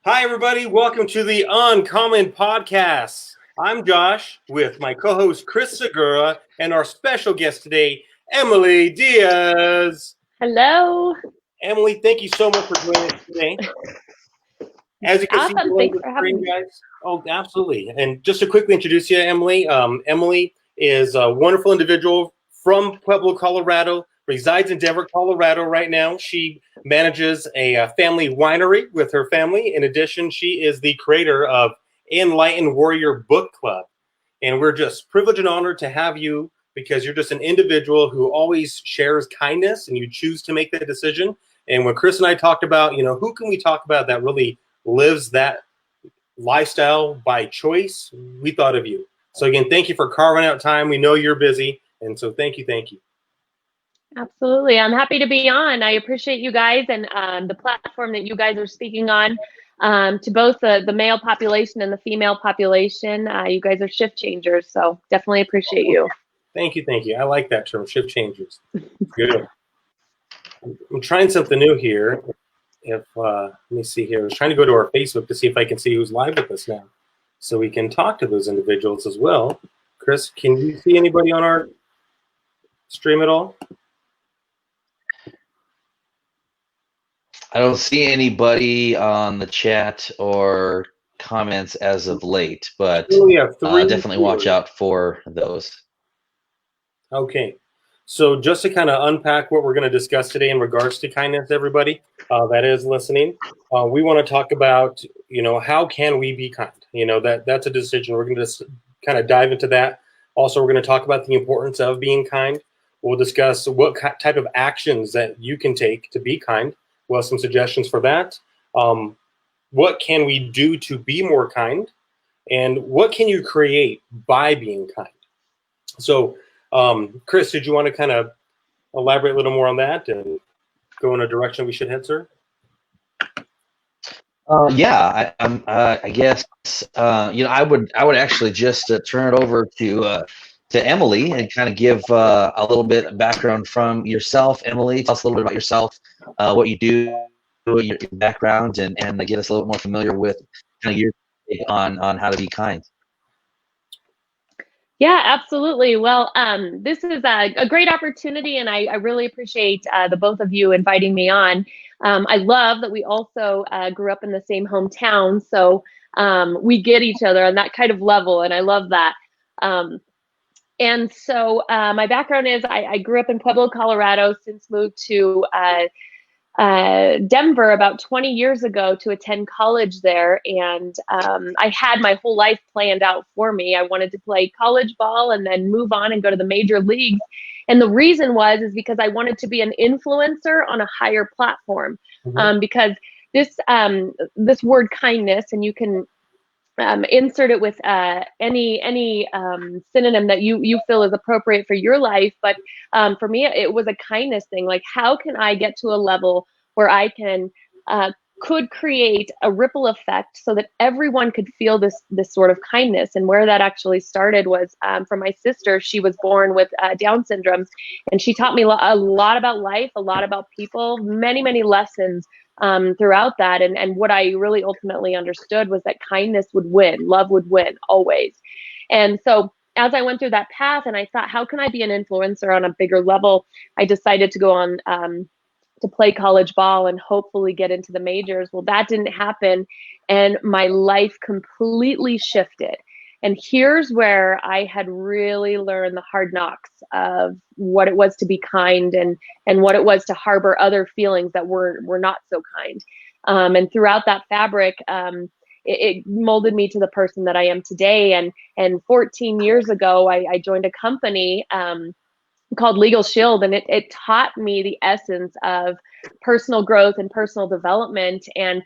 Hi, everybody. Welcome to the UncomMEN podcast. I'm Josh with my co-host Chris Segura and our special guest today, Emily Diaz. Hello. Emily, thank you so much for joining us today. As you can see Awesome. below Thanks the for having screen, me. guys. Oh, absolutely. And just to quickly introduce you, Emily. Emily is a wonderful individual from Pueblo, Colorado, resides in Denver, Colorado right now. She manages a family winery with her family. In addition, she is the creator of Enlightened Warrior Book Club. And we're just privileged and honored to have you because you're just an individual who always shares kindness and you choose to make that decision. And when Chris and I talked about, who can we talk about that really lives that lifestyle by choice, we thought of you. So again, thank you for carving out time. We know you're busy. And so thank you. Absolutely. I'm happy to be on. I appreciate you guys and the platform that you guys are speaking on to both the male population and the female population. You guys are shift changers, so definitely appreciate you. Thank you. I like that term, shift changers. Good. I'm trying something new here. Let me see here. I was trying to go to our Facebook to see if I can see who's live with us now, so we can talk to those individuals as well. Chris, can you see anybody on our stream at all? I don't see anybody on the chat or comments as of late, but definitely watch out for those. Okay. So just to kind of unpack what we're going to discuss today in regards to kindness, everybody that is listening, we want to talk about, how can we be kind? That's a decision. We're going to just kind of dive into that. Also, we're going to talk about the importance of being kind. We'll discuss what type of actions that you can take to be kind. We'll have some suggestions for that. What can we do to be more kind? And what can you create by being kind? So, Chris, did you want to kind of elaborate a little more on that and go in a direction we should head, sir? Yeah, I guess I would actually just turn it over to Emily and kind of give a little bit of background from yourself. Emily, tell us a little bit about yourself, what you do, your background, and get us a little more familiar with kind of your take on how to be kind. Yeah, absolutely. Well, this is a great opportunity, and I really appreciate the both of you inviting me on. I love that we also grew up in the same hometown, so we get each other on that kind of level, and I love that. And so my background is I grew up in Pueblo, Colorado, since moved to Denver about 20 years ago to attend college there. And I had my whole life planned out for me. I wanted to play college ball and then move on and go to the major leagues. And the reason is because I wanted to be an influencer on a higher platform. Because this word kindness, and you can insert it with any synonym that you feel is appropriate for your life. But for me, it was a kindness thing. Like, how can I get to a level where I could create a ripple effect so that everyone could feel this sort of kindness? And where that actually started was from my sister. She was born with Down syndrome, and she taught me a lot about life, a lot about people, many lessons throughout that. And what I really ultimately understood was that kindness would win, love would win always. And so as I went through that path and I thought, how can I be an influencer on a bigger level? I decided to go on to play college ball and hopefully get into the majors. Well, that didn't happen, and my life completely shifted. And here's where I had really learned the hard knocks of what it was to be kind and what it was to harbor other feelings that were not so kind. And throughout that fabric, it molded me to the person that I am today. And 14 years ago, I joined a company called Legal Shield, and it taught me the essence of personal growth and personal development, and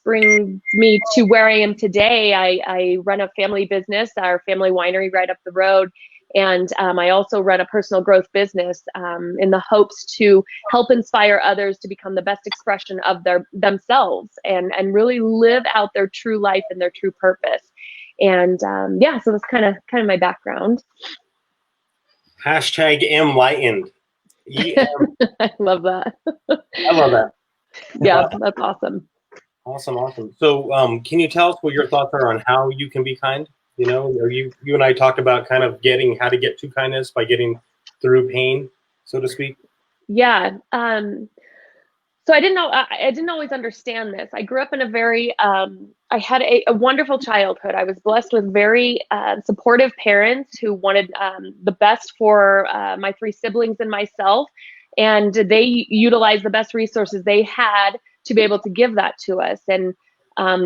brings me to where I am today. I run a family business, our family winery right up the road, and I also run a personal growth business in the hopes to help inspire others to become the best expression of themselves and really live out their true life and their true purpose. And yeah, so that's kind of my background. Hashtag enlightened. I love that. I love that. Yeah, that's awesome. Awesome, awesome. So, can you tell us what your thoughts are on how you can be kind? You know, or you and I talked about kind of getting how to get to kindness by getting through pain, so to speak. Yeah. So I didn't know, I didn't always understand this. I grew up in a very, I had a wonderful childhood. I was blessed with very supportive parents who wanted the best for my three siblings and myself. And they utilized the best resources they had to be able to give that to us. And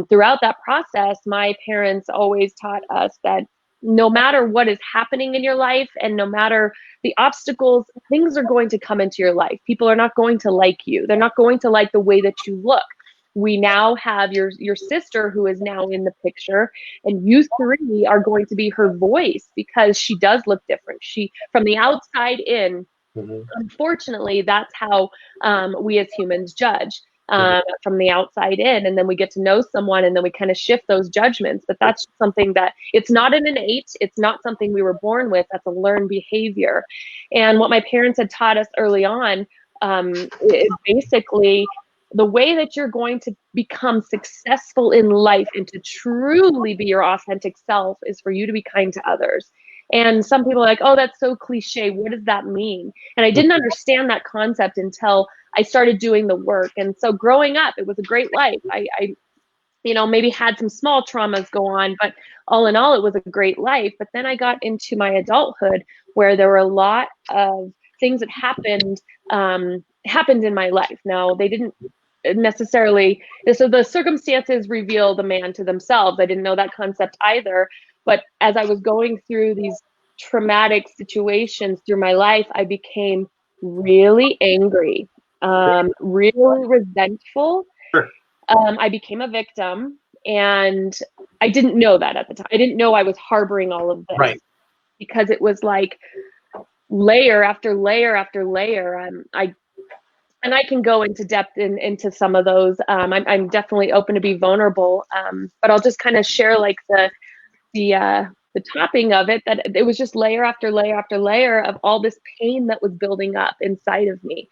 throughout that process, my parents always taught us that no matter what is happening in your life and no matter the obstacles, things are going to come into your life. People are not going to like you. They're not going to like the way that you look. We now have your sister who is now in the picture, and you three are going to be her voice because she does look different. She, from the outside in, unfortunately, that's how we as humans judge. From the outside in, and then we get to know someone and then we kind of shift those judgments. But that's something that it's not an innate, it's not something we were born with, that's a learned behavior. And what my parents had taught us early on is basically the way that you're going to become successful in life and to truly be your authentic self is for you to be kind to others. And some people are like, oh, that's so cliche. What does that mean? And I didn't understand that concept until I started doing the work. And so growing up, it was a great life. I you know, maybe had some small traumas go on, but all in all, it was a great life. But then I got into my adulthood where there were a lot of things that happened in my life. Now, they didn't necessarily, so the circumstances reveal the man to themselves. I didn't know that concept either. But as I was going through these traumatic situations through my life, I became really angry, really resentful. I became a victim, and I didn't know that at the time. I didn't know I was harboring all of this because it was like layer after layer after layer. And I can go into depth into some of those. I'm definitely open to be vulnerable, but I'll just kind of share like the topping of it, that it was just layer after layer after layer of all this pain that was building up inside of me.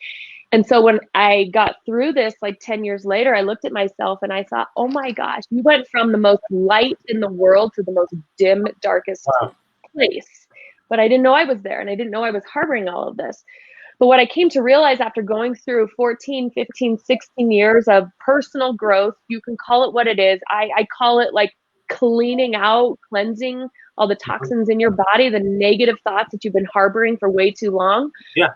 And so when I got through this, like 10 years later, I looked at myself and I thought, oh my gosh, you went from the most light in the world to the most dim, darkest place. But I didn't know I was there, and I didn't know I was harboring all of this. But what I came to realize after going through 14, 15, 16 years of personal growth, you can call it what it is. I call it like cleaning out, cleansing all the toxins in your body, the negative thoughts that you've been harboring for way too long.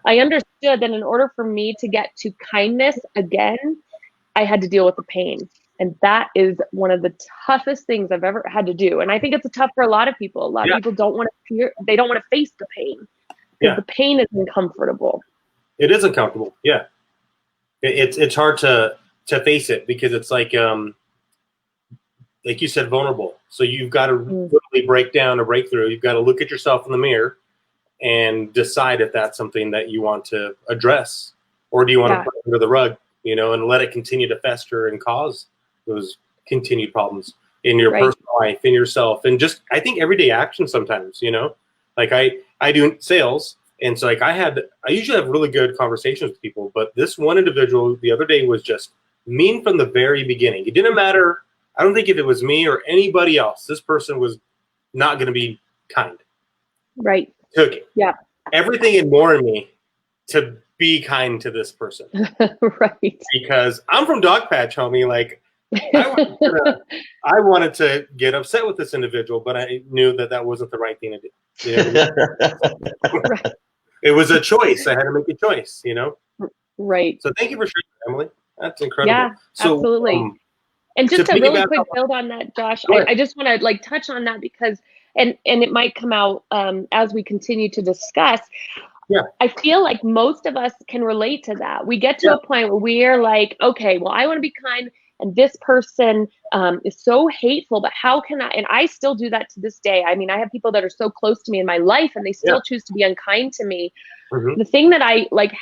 I understood that in order for me to get to kindness again, I had to deal with the pain. And that is one of the toughest things I've ever had to do. And I think it's tough for a lot of people. A lot of people don't want to fear, they don't want to face the pain because the pain is uncomfortable. It is uncomfortable. Yeah. It's hard to face it because it's like you said, vulnerable. So you've got to literally break down or break through. You've got to look at yourself in the mirror and decide if that's something that you want to address, or do you want to put it under the rug, you know, and let it continue to fester and cause those continued problems in your personal life, in yourself, and just, I think, everyday action sometimes, you know, like I do sales. And so like I usually have really good conversations with people, but this one individual the other day was just mean from the very beginning. It didn't matter. I don't think if it was me or anybody else, this person was not going to be kind. Took everything and more in me to be kind to this person. Because I'm from Dogpatch, homie. Like I wanted to get upset with this individual, but I knew that wasn't the right thing to do. You know? It was a choice. I had to make a choice, you know? So thank you for sharing, Emily. That's incredible. Yeah, so, absolutely. And just to really quick build on that, Josh, I just want to like touch on that because, and it might come out as we continue to discuss. I feel like most of us can relate to that. We get to a point where we're like, okay, well, I want to be kind, and this person is so hateful, but how can I? And I still do that to this day. I mean, I have people that are so close to me in my life, and they still choose to be unkind to me. The thing that I like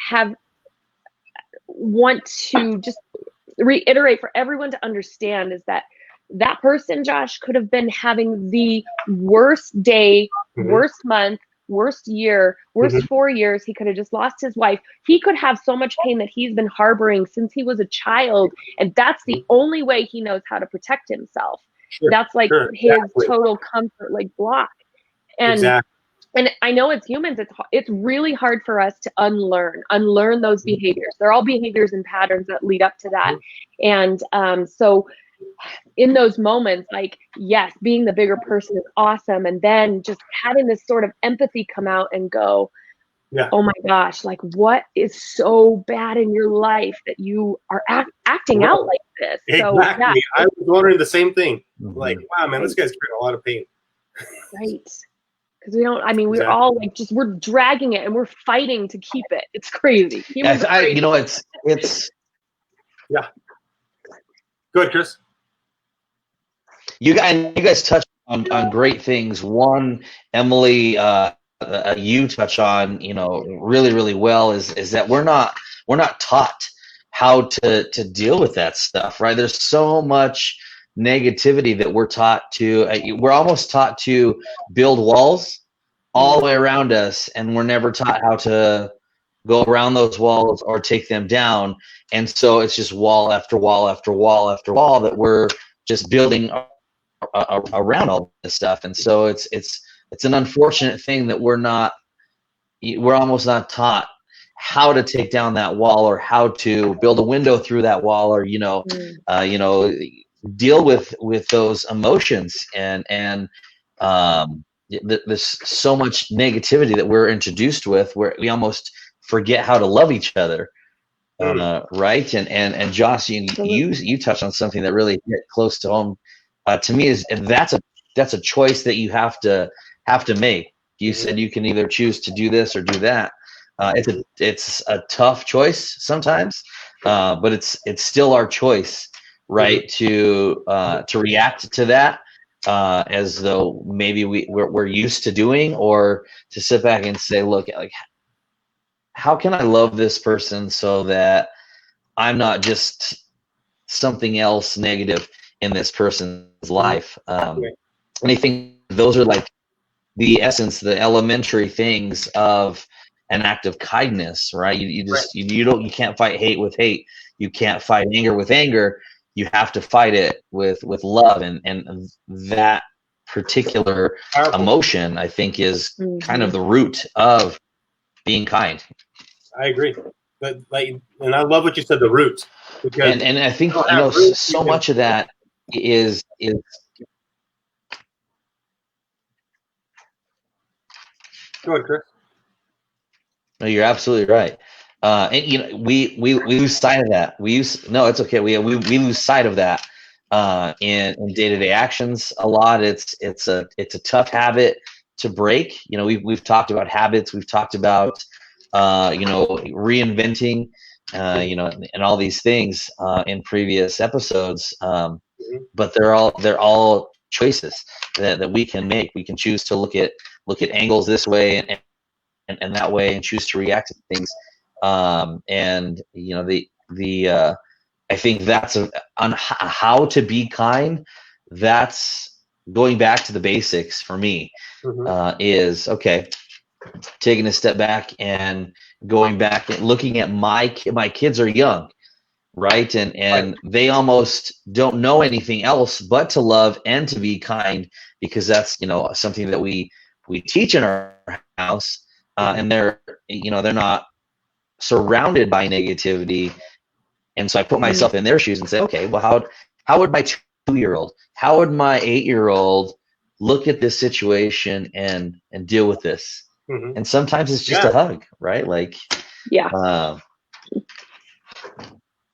want to just reiterate for everyone to understand is that that person, Josh, could have been having the worst day, worst month, worst year, worst Mhm. 4 years. He could have just lost his wife. He could have so much pain that he's been harboring since he was a child. And that's the only way he knows how to protect himself. Sure, That's like sure, his exactly, total comfort, like block. And exactly. and I know as humans, it's really hard for us to unlearn those behaviors. They're all behaviors and patterns that lead up to that. Mhm. And so in those moments, like, yes, being the bigger person is awesome. And then just having this sort of empathy come out and go, Yeah, oh my gosh, like what is so bad in your life that you are acting right. out like this? So yeah, Exactly. I was wondering the same thing. Like, Mhm. wow, man, this right, guy's carrying a lot of pain. right. Because we don't, I mean, we're Exactly. all like, just, we're dragging it and we're fighting to keep it. It's crazy. Humans are You crazy. know, it's Yeah. Good, Chris. you guys touch on great things. One, Emily, you touch on, you know, really, really well is that we're not taught how to deal with that stuff, right? There's so much negativity that we're almost taught to build walls all the way around us, and we're never taught how to go around those walls or take them down. And so it's just wall after wall after wall after wall that we're just building around all this stuff. And so it's an unfortunate thing that we're almost not taught how to take down that wall, or how to build a window through that wall, or you know, deal with those emotions. And there's so much negativity that we're introduced with, where we almost forget how to love each other. Mm. Right. And Josh, you touched on something that really hit close to home to me, is, and that's a choice that you have to make. You said you can either choose to do this or do that. It's a tough choice sometimes, but it's still our choice, right? To react to that as though maybe we're used to doing, or to sit back and say, look, like, how can I love this person so that I'm not just something else negative in this person's life? And I think those are like the essence, the elementary things of an act of kindness, right? You can't fight hate with hate. You can't fight anger with anger. You have to fight it with love, and that particular Powerful. emotion, I think, is kind of the root of being kind. I agree. But like, and I love what you said, the roots, because And I think, you don't you know, have roots, you so can. much of that is Go ahead, Chris. no, you're absolutely right. And you know, we lose sight of that. No, it's okay. We lose sight of that in day-to-day actions a lot. It's a tough habit to break. You know, we've talked about habits. We've talked about you know, reinventing, you know, and all these things in previous episodes. Mhm. But they're all choices that we can make. We can choose to look at angles this way and that way, and choose to react to things. And you know, I think that's on how to be kind. That's going back to the basics for me. Mhm. Is okay, taking a step back and going back and looking at my kids are young, right? Right. And they almost don't know anything else but to love and to be kind, because that's, you know, something that we teach in our house. Mhm. And they're, you know, they're not surrounded by negativity. And so I put myself in their shoes and say, okay, well, how would my 2-year-old, how would my 8-year-old look at this situation and deal with this? Mhm. And sometimes it's just Yeah, a hug, right? Like, Yeah.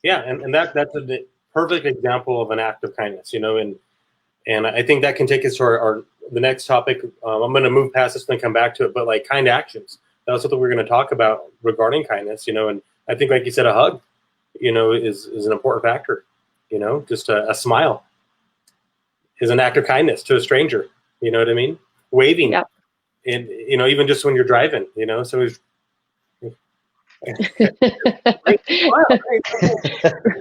yeah, and that's a perfect example of an act of kindness, you know, and I think that can take us to our the next topic. I'm going to move past this and come back to it, but like kind actions. That's what we're going to talk about regarding kindness, you know. And I think, like you said, a hug, you know, is an important factor. You know, just a smile is an act of kindness to a stranger. You know what I mean? Waving, Yep. and you know, even just when you're driving, you know. So it's great smile,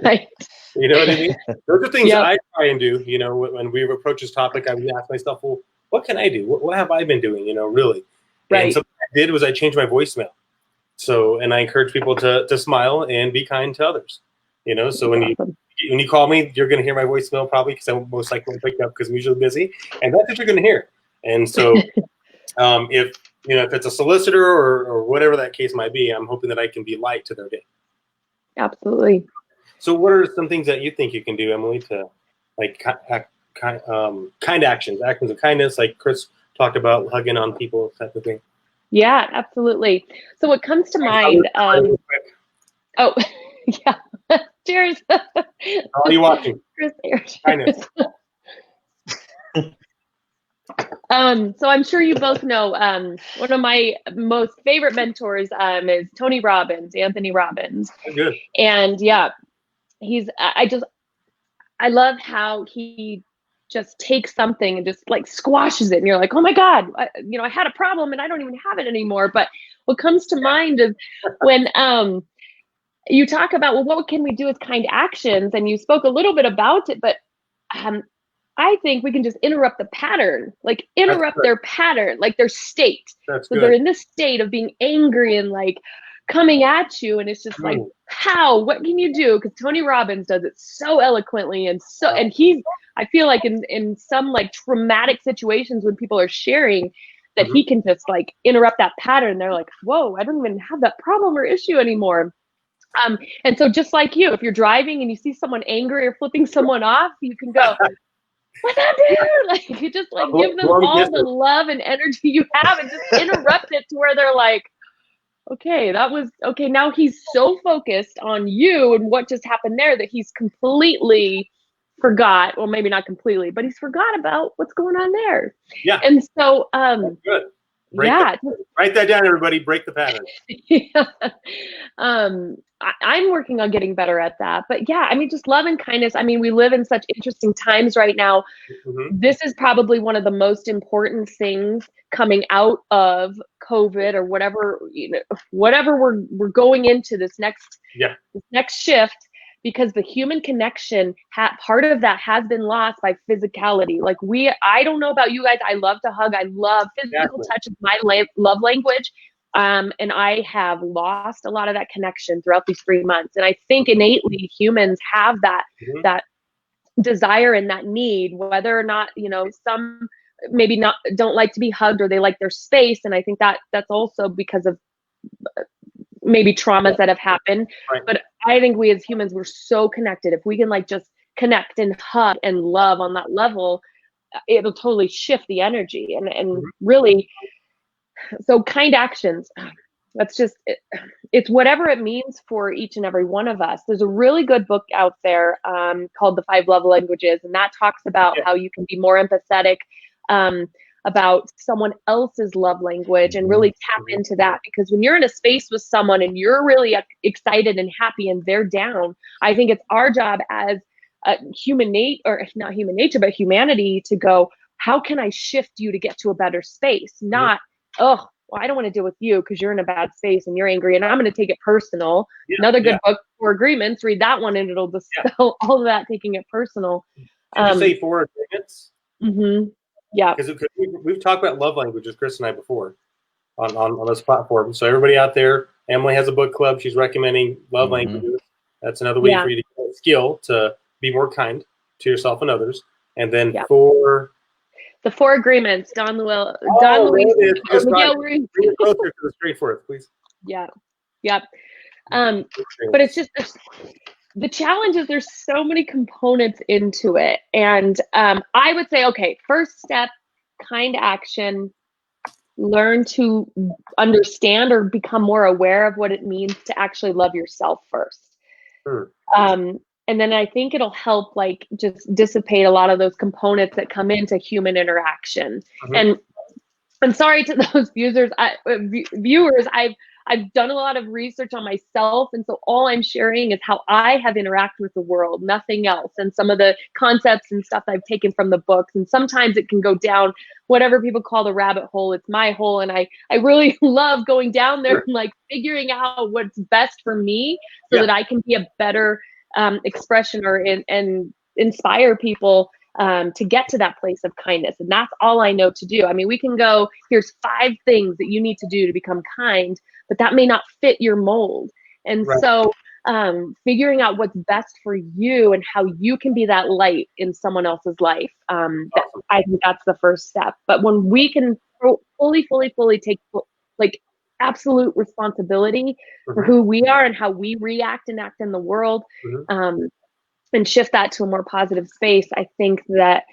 Right. you know what I mean? Those are things Yep. I try and do. You know, when we approach this topic, I would ask myself, well, what can I do? What have I been doing? You know, really. And Right. sometimes did was I changed my voicemail. So, and I encourage people to smile and be kind to others. You know, so when you call me, you're going to hear my voicemail probably because I won't most likely won't pick it up because I'm usually busy, and that's what you're going to hear. And so, if it's a solicitor or whatever that case might be, I'm hoping that I can be light to their day. Absolutely. So, what are some things that you think you can do, Emily, to like kind actions of kindness, like Chris talked about, hugging on people, type of thing? Yeah, absolutely. So what comes to mind? Oh, yeah. Cheers. How are you watching? Kindness. So I'm sure you both know one of my most favorite mentors is Tony Robbins, Anthony Robbins. Oh, good. And yeah, I love how he just takes something and just like squashes it, and you're like, oh my God, I had a problem and I don't even have it anymore. But what comes to mind is when you talk about, well, what can we do as kind actions? And you spoke a little bit about it, but I think we can just interrupt the pattern, like interrupt their pattern, like their state. That's so good. They're in this state of being angry and like coming at you, and it's just like, how? What can you do? Because Tony Robbins does it so eloquently, and I feel like in some like traumatic situations when people are sharing that he can just like interrupt that pattern. They're like, whoa, I don't even have that problem or issue anymore. And so just like you, if you're driving and you see someone angry or flipping someone off, you can go, what's up, dude? Like you just like give them all the love and energy you have and just interrupt it to where they're like, okay, now he's so focused on you and what just happened there that he's completely forgot, well, maybe not completely, but he's forgot about what's going on there. Yeah. And so, good. Write that down, everybody. Break the pattern. Yeah. I'm working on getting better at that. But yeah, I mean, just love and kindness. I mean, we live in such interesting times right now. This is probably one of the most important things coming out of COVID or whatever, whatever we're going into this next shift, because the human connection, part of that has been lost by physicality. Like I don't know about you guys. I love to hug. I love physical touch is my love language. And I have lost a lot of that connection throughout these 3 months. And I think innately humans have that desire and that need, whether or not, some maybe don't like to be hugged or they like their space. And I think that's also because of maybe traumas that have happened. Right. But I think we as humans, we're so connected. If we can like just connect and hug and love on that level, it'll totally shift the energy and really. So kind actions, it's whatever it means for each and every one of us. There's a really good book out there called The 5 Love Languages, and that talks about how you can be more empathetic about someone else's love language and really tap into that. Because when you're in a space with someone and you're really excited and happy and they're down, I think it's our job as humanity to go, how can I shift you to get to a better space? Not, oh, well, I don't want to deal with you because you're in a bad space and you're angry and I'm going to take it personal. Another good book, 4 Agreements, read that one and it'll dispel all of that, taking it personal. Did you say 4 Agreements? Yeah. Because we've talked about love languages, Chris and I, before on this platform. So everybody out there, Emily has a book club. She's recommending love languages. That's another way for you to get a skill to be more kind to yourself and others. And then The 4 Agreements, Don Luis. Miguel Ruiz. Bring it closer to the straightforward, please. Yeah. Yep. But it's just the challenge is there's so many components into it. And I would say, okay, first step, kind action, learn to understand or become more aware of what it means to actually love yourself first. And then I think it'll help like just dissipate a lot of those components that come into human interaction. And I'm sorry to those viewers, I've done a lot of research on myself. And so all I'm sharing is how I have interacted with the world, nothing else. And some of the concepts and stuff I've taken from the books. And sometimes it can go down whatever people call the rabbit hole. It's my hole. And I really love going down there and like figuring out what's best for me so that I can be a better expression and inspire people to get to that place of kindness. And that's all I know to do. I mean, we can go, here's 5 things that you need to do to become kind, but that may not fit your mold. And Right. so figuring out what's best for you and how you can be that light in someone else's life. I think that's the first step. But when we can fully take like absolute responsibility for who we are and how we react and act in the world, and shift that to a more positive space, I think that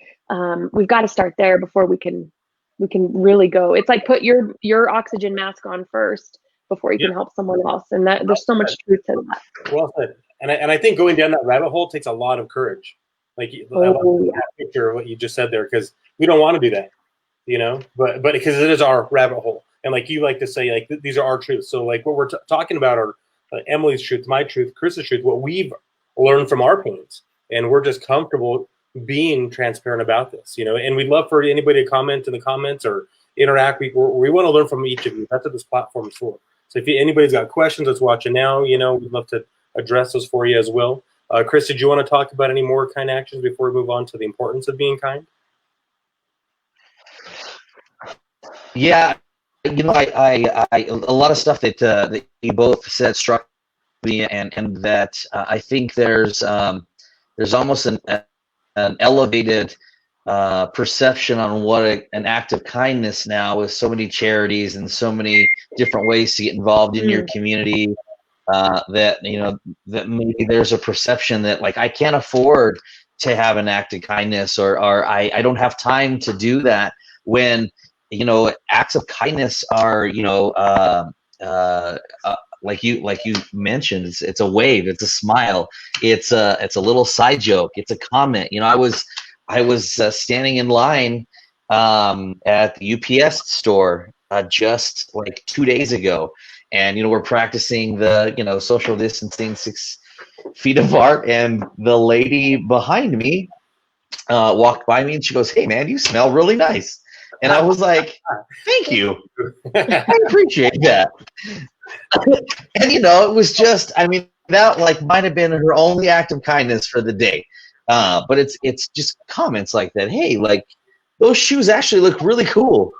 we've got to start there before we can really go. It's like put your oxygen mask on first before you can help someone else, and that there's so much truth to that. Well said. And I think going down that rabbit hole takes a lot of courage. Like I love that picture of what you just said there, because we don't want to do that, you know. But because it is our rabbit hole, and like you like to say, like these are our truths. So like what we're talking about are Emily's truth, my truth, Chris's truth, what we've learned from our pains, and we're just comfortable being transparent about this, you know. And we'd love for anybody to comment in the comments or interact. We want to learn from each of you. That's what this platform is for. So if anybody's got questions that's watching now, you know, we'd love to address those for you as well. Chris, did you want to talk about any more kind actions before we move on to the importance of being kind? Yeah, you know, I a lot of stuff that you both said struck me, and that I think there's almost an elevated perception on what an act of kindness now, with so many charities and so many different ways to get involved in your community, that, you know, that maybe there's a perception that like I can't afford to have an act of kindness, or I don't have time to do that, when, you know, acts of kindness are, you know, like you mentioned, it's a wave, it's a smile, it's a little side joke, it's a comment. You know, I was standing in line at the UPS store just like 2 days ago, and, you know, we're practicing the, you know, social distancing 6 feet apart, and the lady behind me walked by me, and she goes, "Hey man, you smell really nice." And I was like, "Thank you, I appreciate that." And, you know, it was just, I mean, that like might have been her only act of kindness for the day. But it's just comments like that. Hey, like those shoes actually look really cool.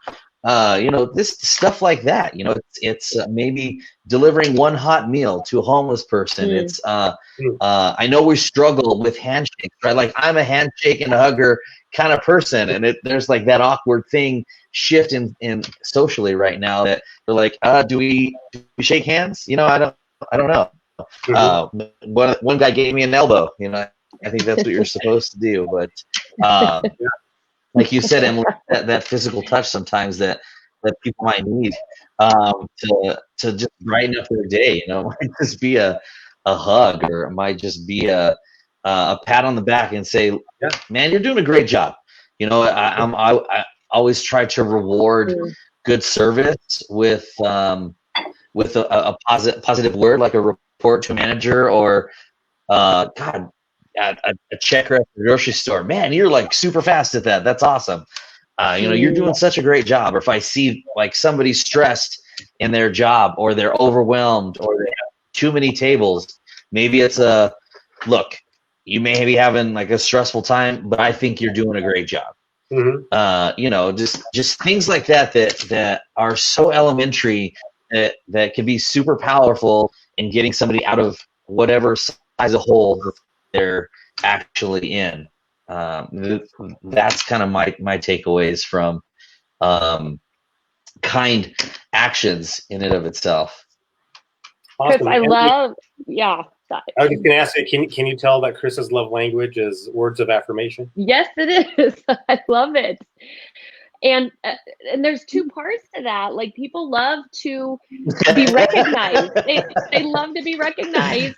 You know, this stuff like that. You know, it's maybe delivering one hot meal to a homeless person. It's I know we struggle with handshakes, right? Like I'm a handshake and a hugger kind of person, and there's like that awkward thing shift in socially right now, that we're like, do we shake hands? You know, I don't know. One guy gave me an elbow. You know, I think that's what you're supposed to do, but like you said, Emily, that physical touch sometimes that people might need to just brighten up their day. You know, it might just be a hug, or it might just be a pat on the back and say, "Man, you're doing a great job." You know, I always try to reward good service with a positive word, like a report to a manager, or God, a checker at the grocery store. "Man, you're like super fast at that. That's awesome. You know, you're doing such a great job." Or if I see like somebody stressed in their job, or they're overwhelmed, or they have too many tables, maybe it's look, you may be having like a stressful time, but I think you're doing a great job. You know, just things like that are so elementary, that can be super powerful in getting somebody out of whatever size of hole they're actually in. That's kind of my takeaways from kind actions in and of itself. Chris, Awesome. I love, I was just going to ask you, can you tell that Chris's love language is words of affirmation? Yes, it is. I love it. And there's 2 parts to that. Like, people love to be recognized. They love to be recognized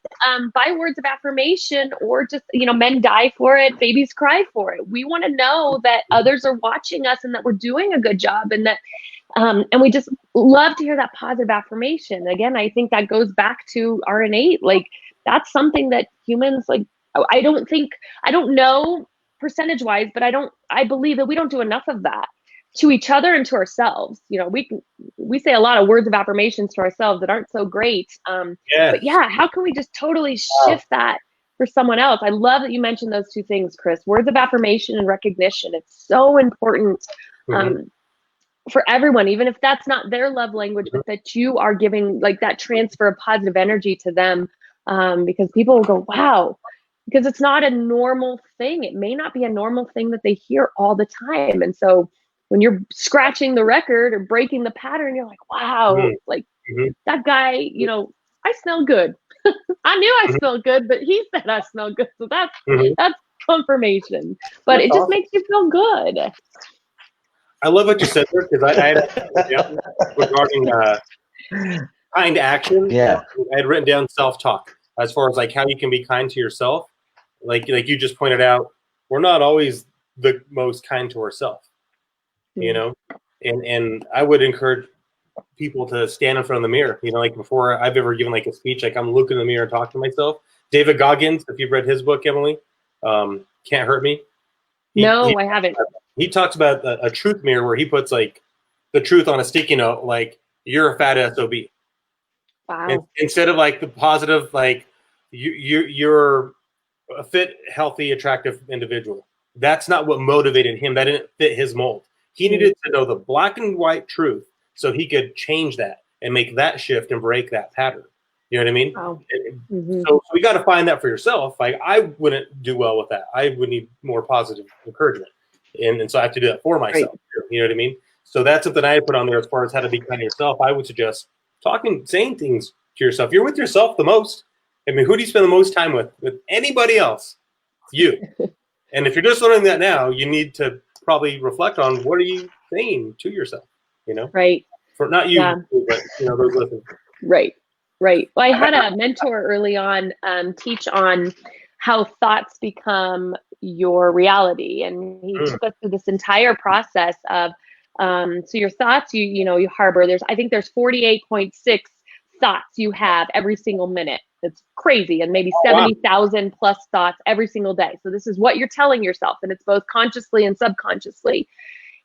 by words of affirmation, or just, you know, men die for it, babies cry for it. We want to know that others are watching us and that we're doing a good job, and that and we just love to hear that positive affirmation. Again, I think that goes back to our innate, like, that's something that humans, like, I don't know percentage wise, but I believe that we don't do enough of that to each other and to ourselves. You know, we say a lot of words of affirmations to ourselves that aren't so great. But yeah, how can we just totally shift that for someone else. I love that you mentioned those two things, Chris. Words of affirmation and recognition. It's so important for everyone, even if that's not their love language, but that you are giving like that transfer of positive energy to them, because people will go, wow, because it's not a normal thing. It may not be a normal thing that they hear all the time. And so when you're scratching the record or breaking the pattern, you're like, wow, like that guy, you know, I smell good. I knew I smelled good, but he said I smell good. So that's confirmation. But That's it just awesome. makes you feel good. I love what you said there, because I had regarding kind action. Yeah. I had written down self-talk as far as like how you can be kind to yourself. Like you just pointed out, we're not always the most kind to ourselves, you know. And I would encourage people to stand in front of the mirror. You know, like before I've ever given like a speech, like I'm looking in the mirror and talking to myself. David Goggins, if you've read his book, Emily, Can't Hurt Me. I haven't. He talks about a truth mirror where he puts like the truth on a sticky note, like you're a fat SOB. Wow. And instead of like the positive, like you're a fit, healthy, attractive individual. That's not what motivated him. That didn't fit his mold. He needed to know the black and white truth so he could change that and make that shift and break that pattern. You know what I mean? Wow. So we got to find that for yourself. Like I wouldn't do well with that. I would need more positive encouragement. And so I have to do that for myself. Right. You know what I mean? So that's something I put on there as far as how to be kind to yourself. I would suggest saying things to yourself. You're with yourself the most. I mean, who do you spend the most time with? With anybody else? You. And if you're just learning that now, you need to probably reflect on what are you saying to yourself, you know? Right. For not you, but you know, those listening. Right. Right. Well, I had a mentor early on teach on how thoughts become your reality. And he took us through this entire process of, so your thoughts, you harbor, I think there's 48.6 thoughts you have every single minute. It's crazy. And maybe 70,000 plus thoughts every single day. So this is what you're telling yourself, and it's both consciously and subconsciously.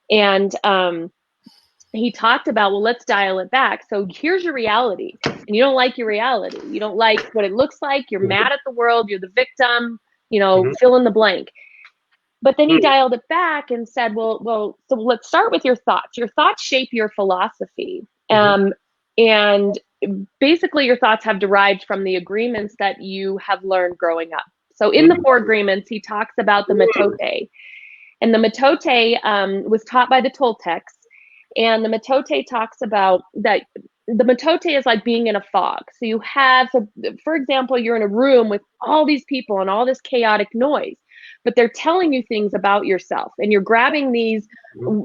And, he talked about, well, let's dial it back. So here's your reality, and you don't like your reality. You don't like what it looks like. You're mad at the world. You're the victim, fill in the blank. But then he dialed it back and said, well, so let's start with your thoughts. Your thoughts shape your philosophy. And basically your thoughts have derived from the agreements that you have learned growing up. So in the 4 agreements, he talks about the metote. And the metote was taught by the Toltecs. And the metote talks about that the metote is like being in a fog. So for example, you're in a room with all these people and all this chaotic noise, but they're telling you things about yourself, and you're grabbing these,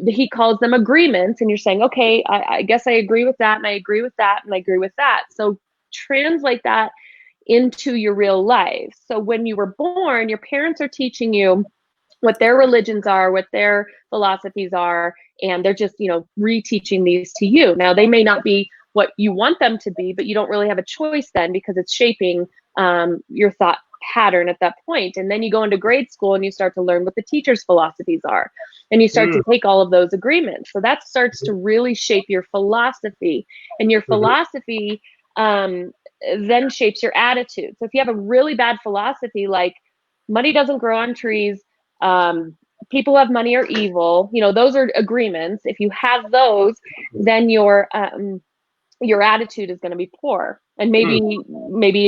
he calls them agreements, and you're saying, okay, I guess I agree with that, and I agree with that, and I agree with that. So translate that into your real life. So when you were born, your parents are teaching you what their religions are, what their philosophies are, and they're just, reteaching these to you. Now, they may not be what you want them to be, but you don't really have a choice then, because it's shaping your thought pattern at that point. And then you go into grade school and you start to learn what the teachers' philosophies are, and you start to take all of those agreements. So that starts to really shape your philosophy, and your philosophy then shapes your attitude. So if you have a really bad philosophy, like money doesn't grow on trees, people who have money are evil, those are agreements. If you have those, then your attitude is going to be poor, and maybe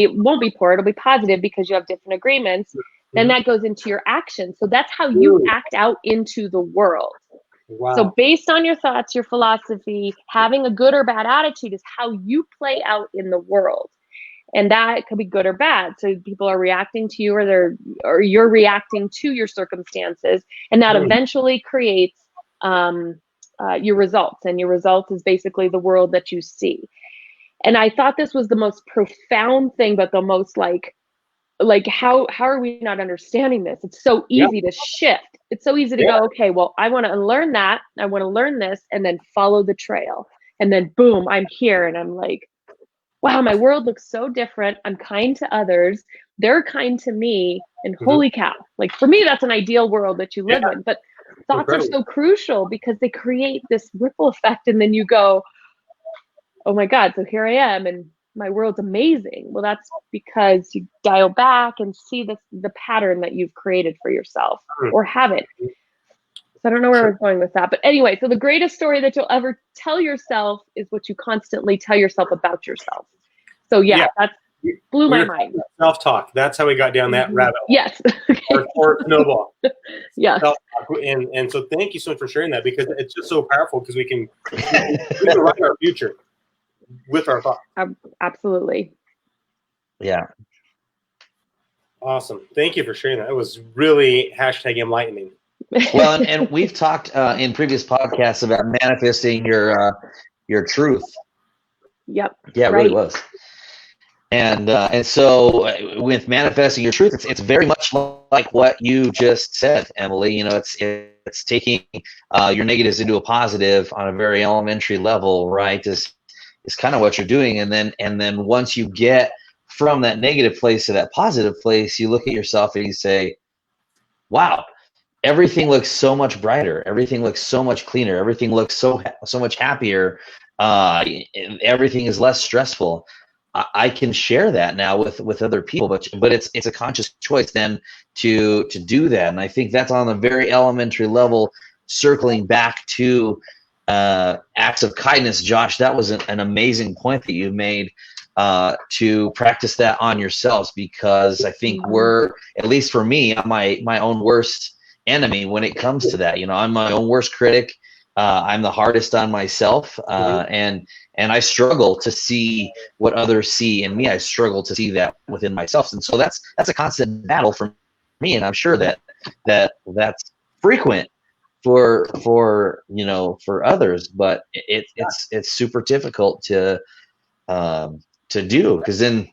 it won't be poor, it'll be positive because you have different agreements. Then that goes into your action. So that's how you act out into the world. Wow. So based on your thoughts, your philosophy, having a good or bad attitude is how you play out in the world. And that could be good or bad. So people are reacting to you, or you're reacting to your circumstances, and that eventually creates your results. And your result is basically the world that you see. And I thought this was the most profound thing, but the most like how are we not understanding this? It's so easy to shift. It's so easy to go, okay, well, I want to unlearn that. I want to learn this, and then follow the trail. And then boom, I'm here, and I'm like, wow, my world looks so different. I'm kind to others. They're kind to me. And holy cow, like for me, that's an ideal world that you live in. But thoughts are so crucial because they create this ripple effect. And then you go, oh my God, so here I am. And my world's amazing. Well, that's because you dial back and see the pattern that you've created for yourself or haven't. So I don't know where I was going with that. But anyway, so the greatest story that you'll ever tell yourself is what you constantly tell yourself about yourself. So that blew my mind. Self-talk. That's how we got down that rabbit hole. Yes. or snowball. Yes. And so thank you so much for sharing that, because it's just so powerful, because we can write our future with our thoughts. Absolutely. Yeah. Awesome. Thank you for sharing that. It was really #enlightening. Well, and we've talked in previous podcasts about manifesting your truth. Yep. Yeah, it really was. And so with manifesting your truth, it's very much like what you just said, Emily. You know, it's taking your negatives into a positive on a very elementary level, right? Is kind of what you're doing, and then once you get from that negative place to that positive place, you look at yourself and you say, "Wow, everything looks so much brighter. Everything looks so much cleaner. Everything looks so much happier. Everything is less stressful. I can share that now with other people, but it's a conscious choice then to do that." And I think that's on a very elementary level, circling back to acts of kindness. Josh, that was an amazing point that you made, to practice that on yourselves, because I think we're, at least for me, I'm my own worst enemy when it comes to that. You know, I'm my own worst critic. I'm the hardest on myself, and I struggle to see what others see in me. I struggle to see that within myself, and so that's a constant battle for me. And I'm sure that's frequent for you know, for others, but it's super difficult to do, because then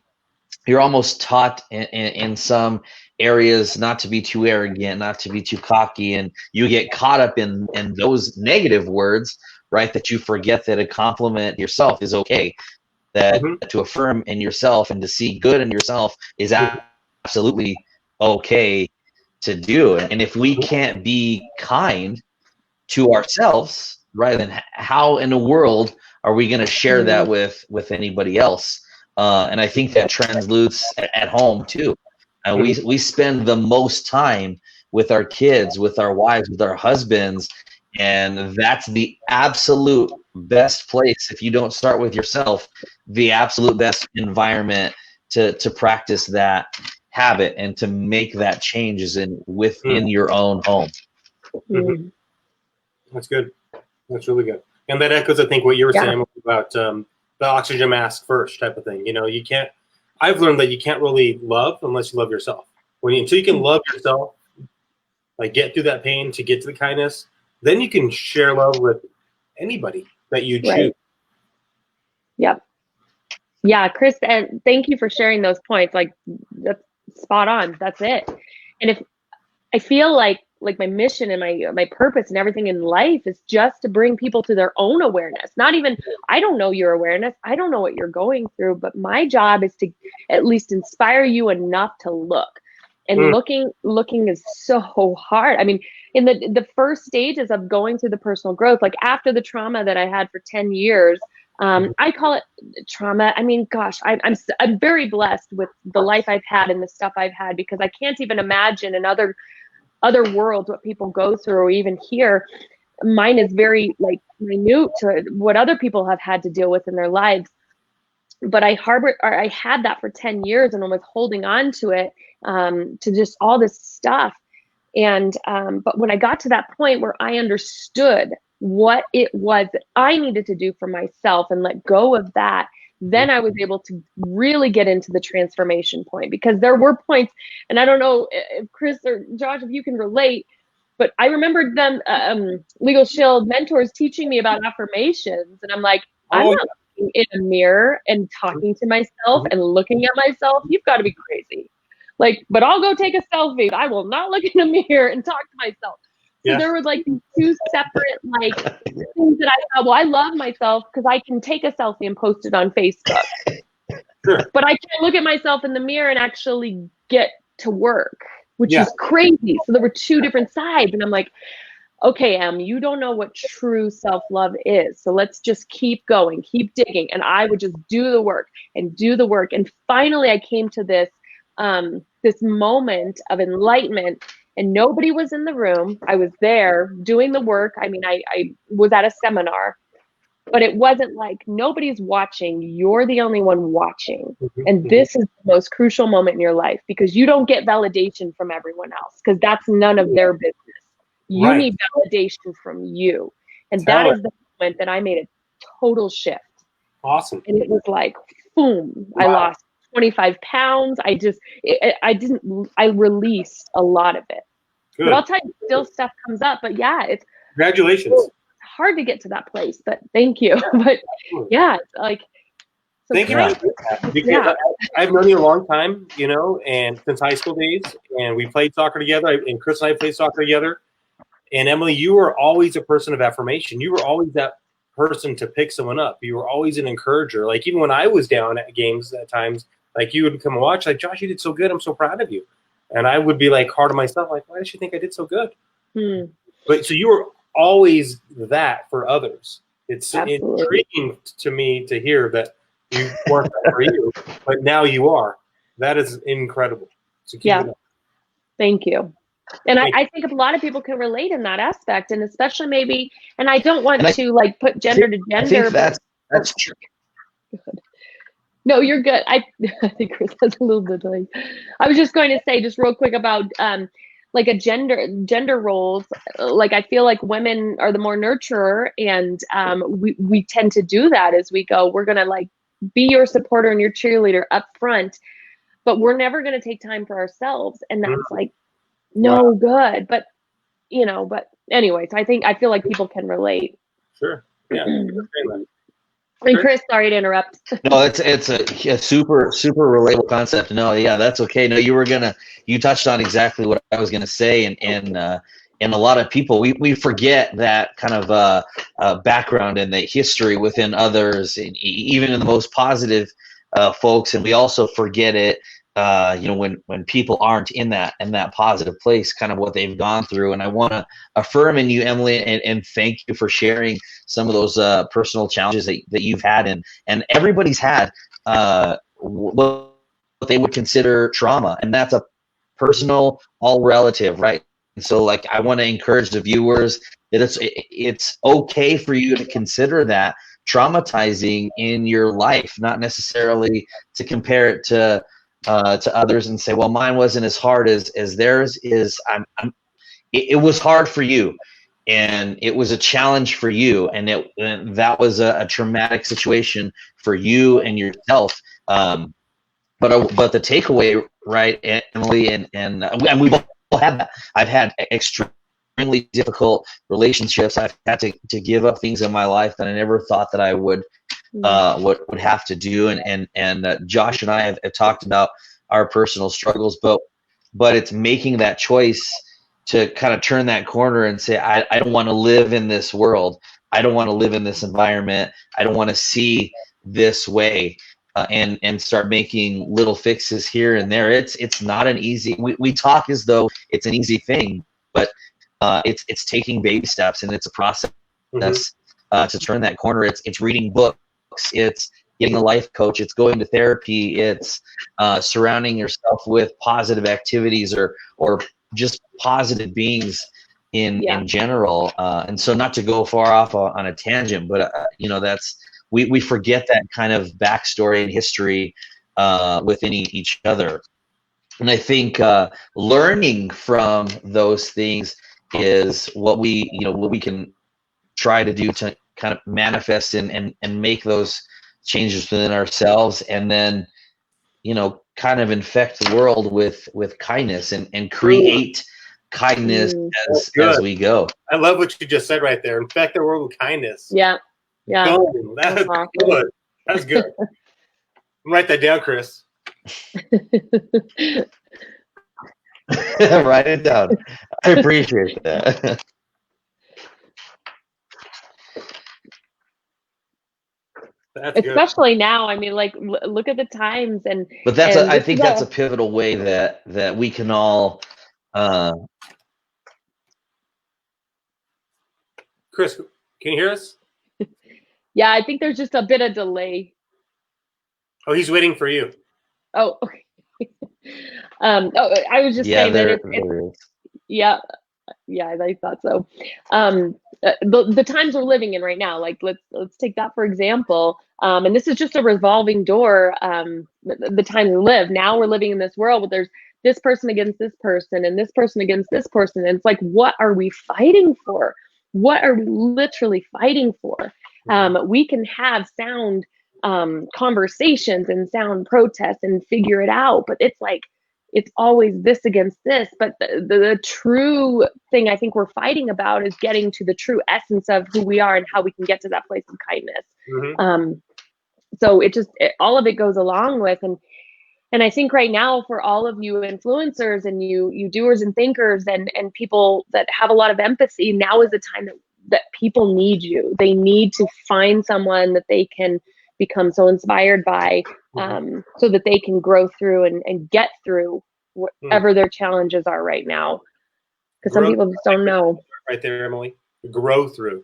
you're almost taught in some areas not to be too arrogant, not to be too cocky, and you get caught up in those negative words, right? That you forget that a compliment yourself is okay, that to affirm in yourself and to see good in yourself is absolutely okay to do. And if we can't be kind to ourselves, right, then how in the world are we going to share that with anybody else? And I think that translates at home too. We spend the most time with our kids, with our wives, with our husbands, and that's the absolute best place. If you don't start with yourself, the absolute best environment to practice that habit and to make that change is within your own home. That's good. That's really good. And that echoes, I think, what you were saying about the oxygen mask first type of thing. You know, I've learned that you can't really love unless you love yourself. Until you can love yourself, like get through that pain to get to the kindness, then you can share love with anybody that you choose. Right. Yep. Yeah, Chris, and thank you for sharing those points. Like, that's spot on. That's it. And if I feel like my mission and my purpose and everything in life is just to bring people to their own awareness. Not even, I don't know your awareness. I don't know what you're going through, but my job is to at least inspire you enough to look. And looking is so hard. I mean, in the first stages of going through the personal growth, like after the trauma that I had for 10 years, I call it trauma. I mean, gosh, I'm very blessed with the life I've had and the stuff I've had, because I can't even imagine another worlds what people go through or even hear. Mine is very like minute to what other people have had to deal with in their lives. But I had that for 10 years and I was holding on to it, to just all this stuff. And but when I got to that point where I understood what it was that I needed to do for myself and let go of that, then I was able to really get into the transformation point. Because there were points, and I don't know if Chris or Josh, if you can relate, but I remembered them, Legal Shield mentors teaching me about affirmations. And I'm like, I'm not looking in a mirror and talking to myself and looking at myself. You've got to be crazy. Like, but I'll go take a selfie. I will not look in a mirror and talk to myself. So there were like two separate like things that I thought, well, I love myself because I can take a selfie and post it on Facebook. But I can't look at myself in the mirror and actually get to work, which is crazy. So there were two different sides. And I'm like, okay, Em, you don't know what true self-love is. So let's just keep going, keep digging. And I would just do the work and do the work. And finally I came to this moment of enlightenment, and nobody was in the room. I was there doing the work. I mean, I was at a seminar, but it wasn't like nobody's watching. You're the only one watching. And this is the most crucial moment in your life, because you don't get validation from everyone else, because that's none of their business. You Right. need validation from you. And Tell that it. is the moment that I made a total shift. Awesome. And it was like, boom, I Wow. lost 25 pounds. I released a lot of it. Good. But I'll tell you, still stuff comes up. But yeah, it's Congratulations. hard to get to that place. But thank you. But yeah, it's like, so Thank you for saying that, because I've known you a long time, you know, and since high school days, and we played soccer together, and Chris and I played soccer together. And Emily, you were always a person of affirmation. You were always that person to pick someone up. You were always an encourager. Like, even when I was down at games at times, like, you would come and watch, like, Josh, you did so good. I'm so proud of you. And I would be like hard on myself, like, why does she think I did so good? But so you were always that for others. It's intriguing to me to hear that you weren't that for you, but now you are. That is incredible. So keep it up. Thank you. And I think a lot of people can relate in that aspect, and especially maybe, and I don't want to like put gender to gender. I think that's true. Good. No, you're good. I think Chris has a little bit like, I was just going to say just real quick about like a gender roles. Like, I feel like women are the more nurturer, and we tend to do that as we go. We're gonna like be your supporter and your cheerleader up front, but we're never gonna take time for ourselves, and that's like no good. But you know, but anyways, I feel like people can relate. Sure. Yeah. And Chris, sorry to interrupt. No, it's a super relatable concept. No, yeah, that's okay. No, you touched on exactly what I was gonna say, and a lot of people we forget that kind of background and the history within others, and even in the most positive folks, and we also forget it. You know, when people aren't in that positive place, kind of what they've gone through. And I want to affirm in you, Emily, and thank you for sharing some of those personal challenges that you've had, and everybody's had what they would consider trauma, and that's a personal, all relative, right? And so, like, I want to encourage the viewers that it's okay for you to consider that traumatizing in your life, not necessarily to compare it to others and say, well, mine wasn't as hard as theirs is. It was hard for you, and it was a challenge for you, and that was a traumatic situation for you and yourself. But the takeaway, right, Emily, and we've all had that. I've had extremely difficult relationships. I've had to give up things in my life that I never thought that I would have to do, and Josh and I have talked about our personal struggles, but it's making that choice to kind of turn that corner and say, I don't want to live in this world. I don't want to live in this environment. I don't want to see this way, and start making little fixes here and there. It's not an easy. We talk as though it's an easy thing, but it's taking baby steps, and it's a process. To turn that corner. It's reading books. It's getting a life coach. It's going to therapy. It's surrounding yourself with positive activities or just positive beings in general. And so, not to go far off on a tangent, but you know, that's we forget that kind of backstory and history within each other. And I think learning from those things is what we can try to do to kind of manifest and make those changes within ourselves, and then, you know, kind of infect the world with kindness and create kindness as we go. I love what you just said right there. Infect the world with kindness. Yeah. That's good. That's good. Write that down, Chris. Write it down. I appreciate that. Especially now. I mean, like, look at the times, but I think that's a pivotal way that we can all Chris, can you hear us? Yeah, I think there's just a bit of delay. Oh, he's waiting for you. Oh, okay. I was just Yeah, saying that there it's is. yeah, yeah, I thought so. The times we're living in right now, like let's take that for example. And this is just a revolving door. The time we live now, we're living in this world where there's this person against this person and this person against this person, and it's like, what are we fighting for? What are we literally fighting for? We can have sound conversations and sound protests and figure it out, but it's like it's always this against this. But the true thing I think we're fighting about is getting to the true essence of who we are and how we can get to that place of kindness. So all of it goes along with, and I think right now for all of you influencers and you doers and thinkers and people that have a lot of empathy, now is the time that people need you. They need to find someone that they can become so inspired by, so that they can grow through and get through whatever their challenges are right now. Because some people just don't know. Right there, Emily. Grow through.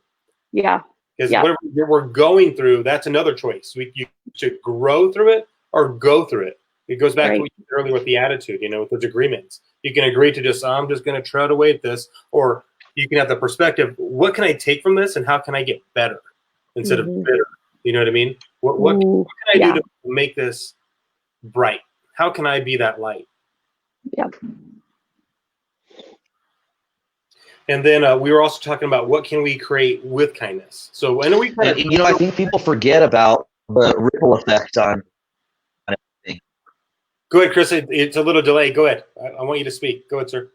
Yeah. Because whatever we're going through, that's another choice. You should grow through it or go through it. It goes back to what you said earlier with the attitude, with those agreements. You can agree to just, I'm just going to tread away at this, or you can have the perspective, what can I take from this and how can I get better instead of bitter? You know what I mean? What can I do to make this bright? How can I be that light? Yeah. And then we were also talking about what can we create with kindness. So I know we I think people forget about the ripple effect on everything. Go ahead, Chris. It's a little delay. Go ahead. I want you to speak. Go ahead, sir.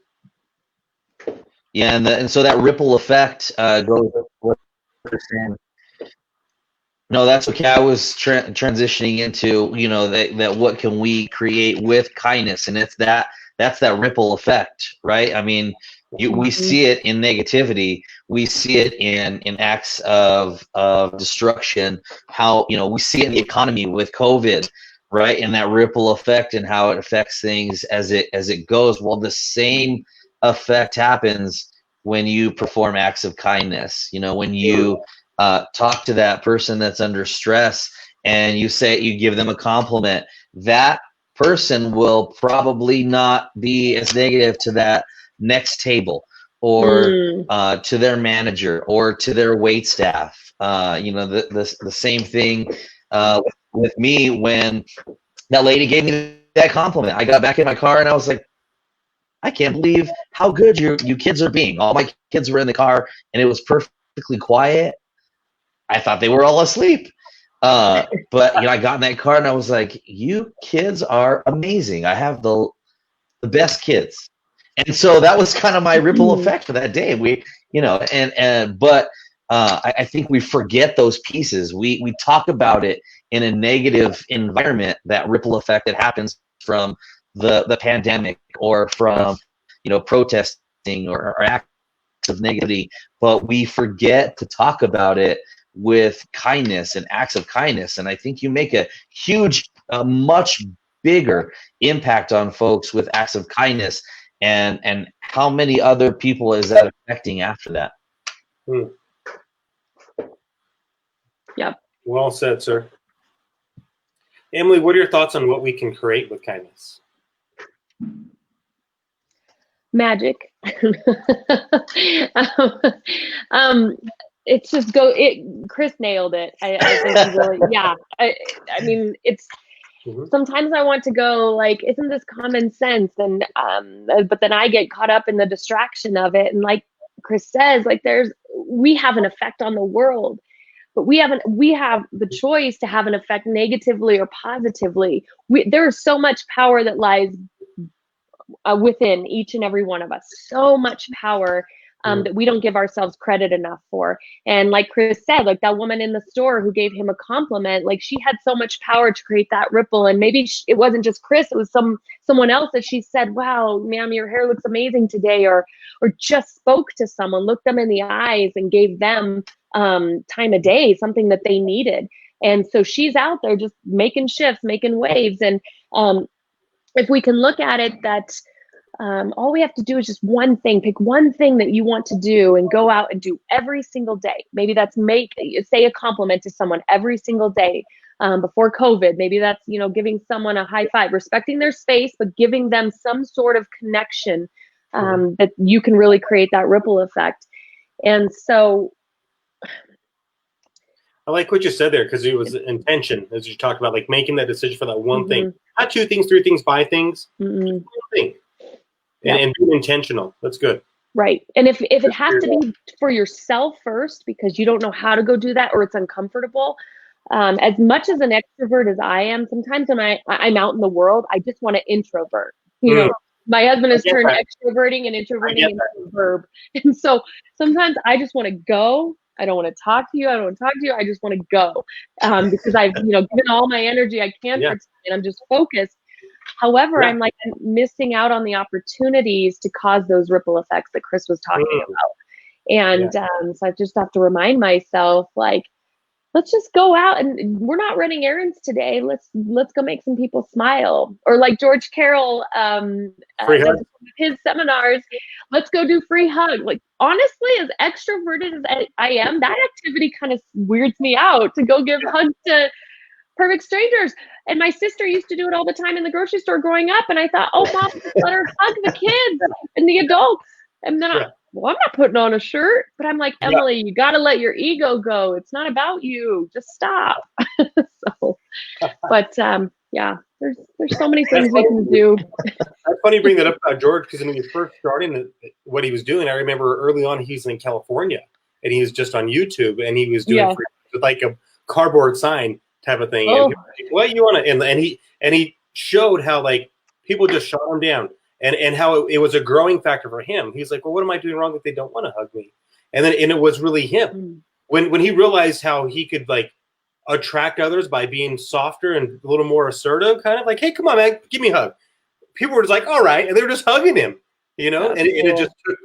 Yeah, and so that ripple effect goes with what you're saying. No, that's okay. I was transitioning into that what can we create with kindness, and that's that ripple effect, right? I mean, we see it in negativity, we see it in acts of destruction. How we see it in the economy with COVID, right? And that ripple effect and how it affects things as it goes. Well, the same effect happens when you perform acts of kindness. When you talk to that person that's under stress and you give them a compliment, that person will probably not be as negative to that next table or to their manager or to their wait staff. The same thing with me when that lady gave me that compliment. I got back in my car and I was like, I can't believe how good you kids are being. All my kids were in the car and it was perfectly quiet. I thought they were all asleep. But I got in that car and I was like, you kids are amazing. I have the best kids. And so that was kind of my ripple effect for that day. But I think we forget those pieces. We talk about it in a negative environment, that ripple effect that happens from the pandemic or from protesting or acts of negativity, but we forget to talk about it with kindness and acts of kindness. And I think you make a much bigger impact on folks with acts of kindness. And how many other people is that affecting after that? Yep. Well said, sir. Emily, what are your thoughts on what we can create with kindness? Magic. It's just Chris nailed it. I think he really, yeah. I mean, it's sometimes I want to go like, isn't this common sense? And but then I get caught up in the distraction of it. And like Chris says, like we have an effect on the world, but we have the choice to have an effect negatively or positively. There is so much power that lies within each and every one of us. So much power that we don't give ourselves credit enough for. And like Chris said, like that woman in the store who gave him a compliment, like she had so much power to create that ripple. And maybe it wasn't just Chris, it was someone else that she said, wow, ma'am, your hair looks amazing today, or just spoke to someone, looked them in the eyes and gave them time of day, something that they needed. And so she's out there just making shifts, making waves. And if we can look at it that all we have to do is just one thing. Pick one thing that you want to do and go out and do every single day. Maybe that's say a compliment to someone every single day. Before COVID, maybe that's, giving someone a high five, respecting their space, but giving them some sort of connection that you can really create that ripple effect. And so I like what you said there, because it was intention, as you talked about, like making that decision for that one thing, not 2 things, 3 things, 5 things, one thing, and being intentional. That's good. Right. And if it has to be for yourself first, because you don't know how to go do that, or it's uncomfortable, as much as an extrovert as I am, sometimes when I'm out in the world, I just want to introvert. My husband has turned extroverting and introverting into a verb. And so sometimes I just want to go. I don't want to talk to you. I don't want to talk to you. I just want to go because I've, given all my energy I can for today, and I'm just focused. However, I'm missing out on the opportunities to cause those ripple effects that Chris was talking about. And so I just have to remind myself, like, let's just go out, and we're not running errands today. Let's go make some people smile. Or like George Carroll, his seminars, let's go do free hug. Like, honestly, as extroverted as I am, that activity kind of weirds me out, to go give hugs to perfect strangers. And my sister used to do it all the time in the grocery store growing up. And I thought, oh, Mom, just let her hug the kids and the adults. And then I'm not putting on a shirt. But I'm like, Emily, you got to let your ego go. It's not about you. Just stop. There's so many things we can do. That's funny you bring that up about George, because when he was first starting what he was doing, I remember early on he's in California, and he was just on YouTube, and he was doing with like a cardboard sign type of thing. And what you want to, and he showed how like people just shut him down, and how it was a growing factor for him. He's like, well, what am I doing wrong if they don't want to hug me? And it was really him when he realized how he could like attract others by being softer and a little more assertive, kind of like, hey, come on, man, give me a hug. People were just like, all right, and they were just hugging him, and it just took,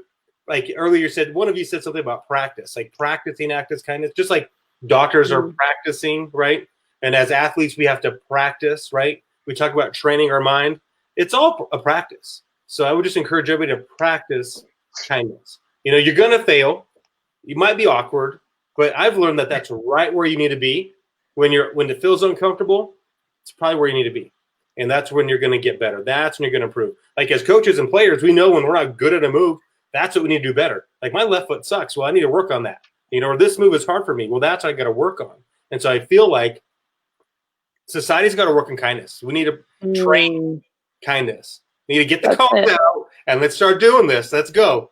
like earlier said, one of you said something about practice, like practicing act as kindness, just like doctors are practicing, right? And as athletes, we have to practice, right? We talk about training our mind. It's all a practice. So I would just encourage everybody to practice kindness. You're going to fail. You might be awkward, but I've learned that that's right where you need to be. When it feels uncomfortable, it's probably where you need to be. And that's when you're going to get better. That's when you're going to improve. Like as coaches and players, we know when we're not good at a move, that's what we need to do better. Like my left foot sucks. Well, I need to work on that. Or this move is hard for me. Well, that's what I got to work on. And so I feel like society's got to work on kindness. We need to train kindness. We need to get the cones out and let's start doing this. Let's go.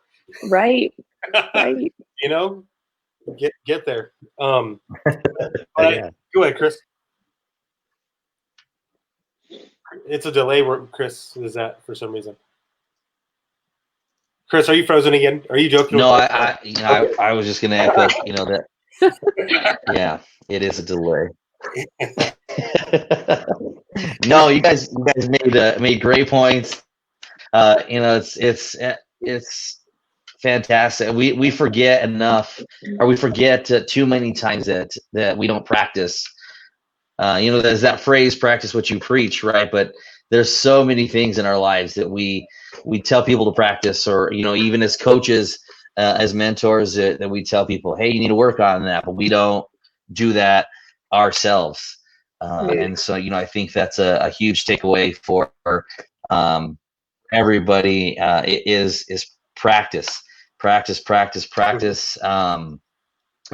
Right. Get there. Go ahead, Chris. It's a delay where Chris is at for some reason. Chris, are you frozen again? Are you joking? No, I was just going to echo, that. Yeah, it is a delay. No, you guys made great points. It's fantastic. We forget enough, or we forget too many times that we don't practice. There's that phrase, practice what you preach, right? But there's so many things in our lives that we tell people to practice, or, even as coaches, as mentors, that we tell people, hey, you need to work on that, but we don't do that ourselves. And so, I think that's a huge takeaway for everybody. Is practice.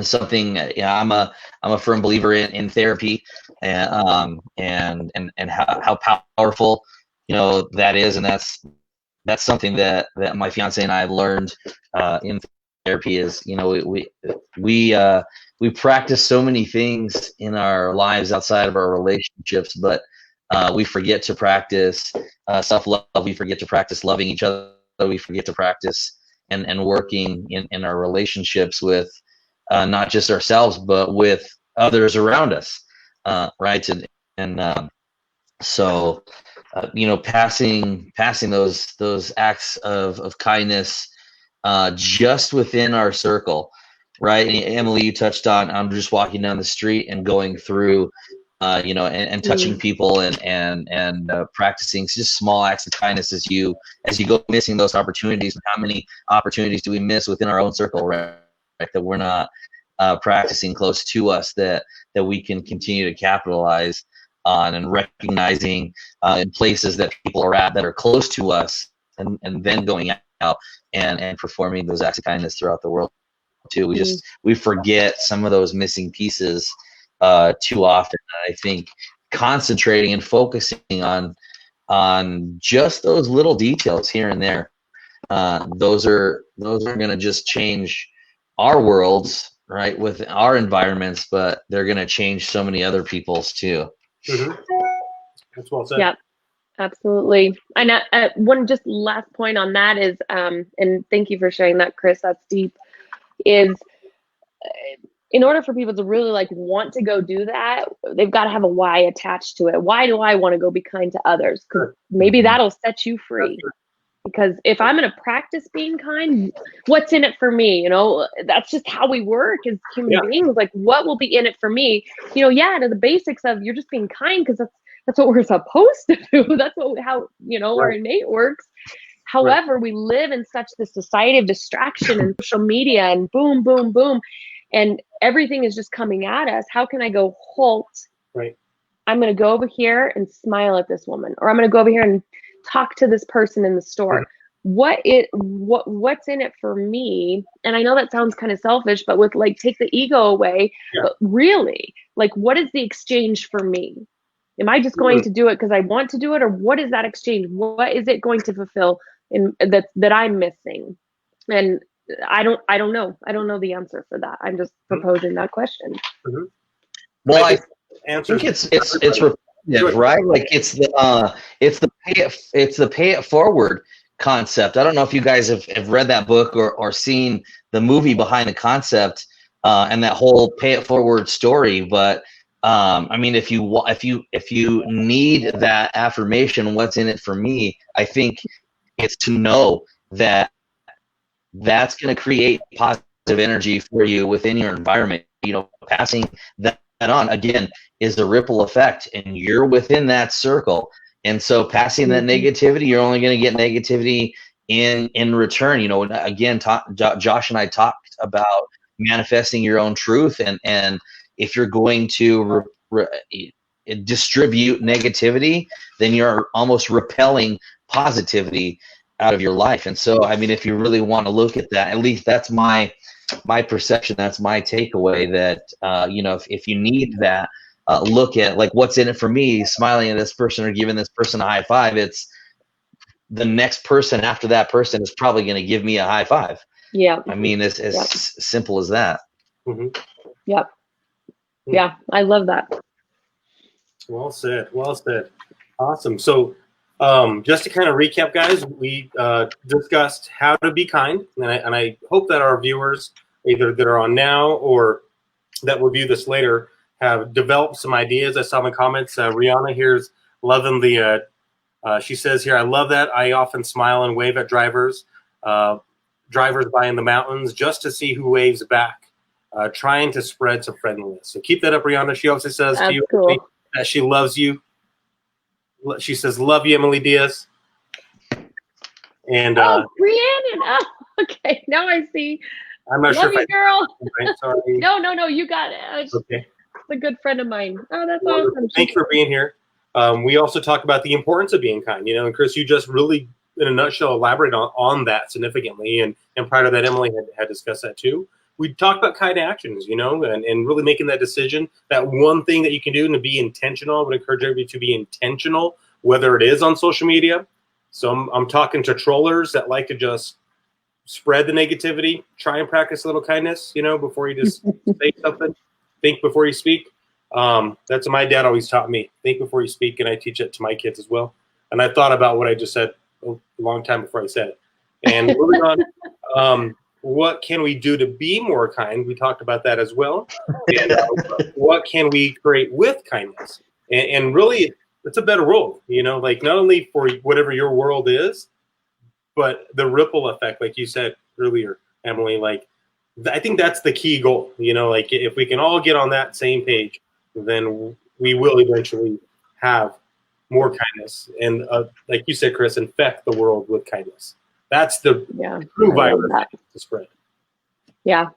Something, I'm a firm believer in therapy, and how powerful that is, and that's something that my fiance and I have learned in therapy. Is we practice so many things in our lives outside of our relationships, but we forget to practice self-love. We forget to practice loving each other. We forget to practice and working in our relationships with not just ourselves, but with others around us, right? So passing those acts of kindness just within our circle, right? And Emily, you touched on just walking down the street and going through and touching people and practicing just small acts of kindness as you go missing those opportunities. How many opportunities do we miss within our own circle, right? That we're not practicing close to us that we can continue to capitalize on, and recognizing in places that people are at that are close to us, and then going out and performing those acts of kindness throughout the world too. We forget some of those missing pieces too often. I think concentrating and focusing on just those little details here and there, those are going to just change our worlds, right, with our environments, but they're going to change so many other people's too. Mm-hmm. That's well said. Yep, absolutely. And one just last point on that is, and thank you for sharing that, Chris. That's deep. Is in order for people to really like want to go do that, they've got to have a why attached to it. Why do I want to go be kind to others? Because maybe that'll set you free. Because if I'm going to practice being kind, what's in it for me? You know, that's just how we work as human beings. Like, what will be in it for me? You know, to the basics of you're just being kind because that's what we're supposed to do. That's how our innate works. However, we live in such this society of distraction and social media and boom, boom, boom, and everything is just coming at us. How can I go halt? Right. I'm going to go over here and smile at this woman, or I'm going to go over here and talk to this person in the store. Right. What's in it for me? And I know that sounds kind of selfish, but with like take the ego away. But really, like, what is the exchange for me? Am I just going to do it because I want to do it, or what is that exchange? What is it going to fulfill in that I'm missing? And I don't know. I don't know the answer for that. I'm just proposing that question. Mm-hmm. Well, I think it's right. Like it's the pay it forward concept. I don't know if you guys have read that book or seen the movie behind the concept and that whole pay it forward story. But I mean, if you need that affirmation, what's in it for me? I think it's to know that that's going to create positive energy for you within your environment. You know, passing that on again is the ripple effect, and you're within that circle. And so passing that negativity, you're only going to get negativity in return. You know, again, Josh and I talked about manifesting your own truth, and if you're going to distribute negativity, then you're almost repelling positivity out of your life. And so, I mean, if you really want to look at that, at least that's my perception, that's my takeaway, that if you need that, look at like what's in it for me, smiling at this person or giving this person a high five. It's the next person after that person is probably going to give me a high five. Yeah. I mean, it's as simple as that. Mm-hmm. Yep. Yeah, I love that. Well said. Well said. Awesome. So just to kind of recap, guys, we discussed how to be kind, and I hope that our viewers, either that are on now or that will view this later, have developed some ideas. I saw in the comments, Rihanna here's loving the, she says here, I love that. I often smile and wave at drivers by in the mountains just to see who waves back, trying to spread some friendliness. So keep that up, Rihanna. She also says to you that she loves you. She says, love you, Emily Diaz. And Rhiannon. Oh, okay. Now I see. I'm not love sure you, girl. Right? Sorry. No, you got it. Okay. A good friend of mine. Oh, that's awesome. Thank you for being here. We also talk about the importance of being kind. You know, and Chris, you just really, in a nutshell, elaborate on that significantly. And prior to that, Emily had discussed that too. We talked about kind actions, you know, and really making that decision, that one thing that you can do, and to be intentional. I would encourage everybody to be intentional, whether it is on social media. So I'm talking to trollers that like to just spread the negativity. Try and practice a little kindness, you know, before you just say something. Think before you speak. That's what my dad always taught me. Think before you speak, and I teach it to my kids as well. And I thought about what I just said a long time before I said it. And moving on, what can we do to be more kind? We talked about that as well. And what can we create with kindness? And really, it's a better world, you know, like not only for whatever your world is, but the ripple effect, like you said earlier, Emily, like I think that's the key goal, you know, like if we can all get on that same page, then we will eventually have more kindness. And like you said, Chris, infect the world with kindness. That's the true virus to spread. Yeah,